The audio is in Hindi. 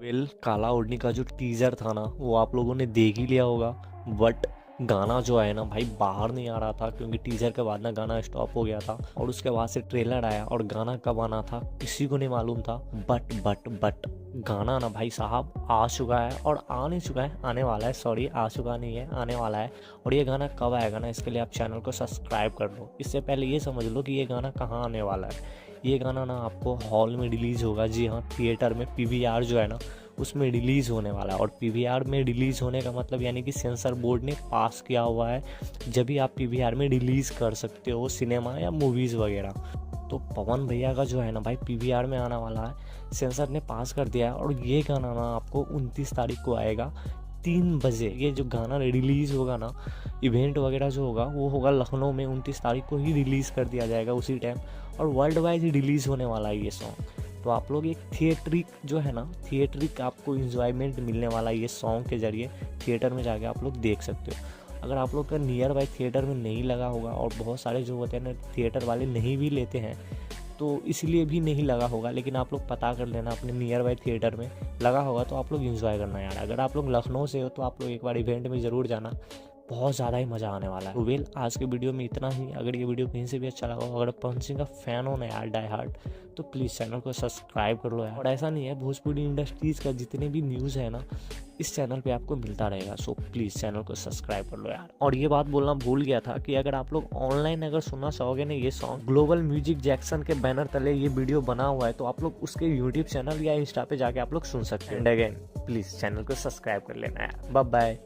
काला ओढ़नी का जो टीजर था ना वो आप लोगों ने देख ही लिया होगा। बट गाना जो है ना भाई बाहर नहीं आ रहा था क्योंकि टीजर के बाद ना गाना स्टॉप हो गया था और उसके बाद से ट्रेलर आया और गाना कब आना था किसी को नहीं मालूम था। बट गाना ना भाई साहब आ चुका है और आ नहीं चुका है, आने वाला है। सॉरी, आ चुका नहीं है, आने वाला है। और ये गाना कब आएगा ना इसके लिए आप चैनल को सब्सक्राइब कर लो। इससे पहले ये समझ लो कि ये गाना कहाँ आने वाला है। ये गाना ना आपको हॉल में रिलीज़ होगा, जी हाँ, थिएटर में। पीवीआर जो है ना उसमें रिलीज़ होने वाला है। और पीवीआर में रिलीज़ होने का मतलब यानी कि सेंसर बोर्ड ने पास किया हुआ है, जब भी आप पीवीआर में रिलीज़ कर सकते हो सिनेमा या मूवीज़ वगैरह। तो पवन भैया का जो है ना भाई पीवीआर में आने वाला है, सेंसर ने पास कर दिया है। और ये गाना ना आपको 29 तारीख को आएगा 3 बजे। ये जो गाना रिलीज़ होगा ना, इवेंट वगैरह जो होगा वो होगा लखनऊ में, 29 तारीख को ही रिलीज़ कर दिया जाएगा उसी टाइम। और वर्ल्ड वाइड ही रिलीज़ होने वाला है ये सॉन्ग। तो आप लोग एक थिएट्रिक जो है ना, थिएट्रिक आपको इन्जॉयमेंट मिलने वाला है ये सॉन्ग के ज़रिए। थिएटर में जाके आप लोग देख सकते हो। अगर आप लोग का नियर बाई थिएटर में नहीं लगा होगा, और बहुत सारे जो होते हैं ना थिएटर वाले नहीं भी लेते हैं, तो इसलिए भी नहीं लगा होगा, लेकिन आप लोग पता कर लेना अपने नियर बाई थिएटर में लगा होगा तो आप लोग एंजॉय करना यार। अगर आप लोग लखनऊ से हो तो आप लोग एक बार इवेंट में ज़रूर जाना, बहुत ज़्यादा ही मज़ा आने वाला है। तो आज के वीडियो में इतना ही। अगर ये वीडियो कहीं से भी अच्छा लगा हो, अगर पवन सिंह का फ़ैन हो ना यार डाई हार्ट, तो प्लीज़ चैनल को सब्सक्राइब कर लो यार। और ऐसा नहीं है, भोजपुरी इंडस्ट्रीज़ का जितने भी न्यूज़ है ना इस चैनल पे आपको मिलता रहेगा। सो प्लीज़ चैनल को सब्सक्राइब कर लो यार। और ये बात बोलना भूल गया था कि अगर आप लोग ऑनलाइन अगर सुनना चाहोगे ना ये सॉन्ग, ग्लोबल म्यूजिक जैक्सन के बैनर तले ये वीडियो बना हुआ है, तो आप लोग उसके यूट्यूब चैनल या इंस्टा पे जाके आप लोग सुन सकते हैं। एंड अगेन प्लीज़ चैनल को सब्सक्राइब कर लेना यार। Bye bye.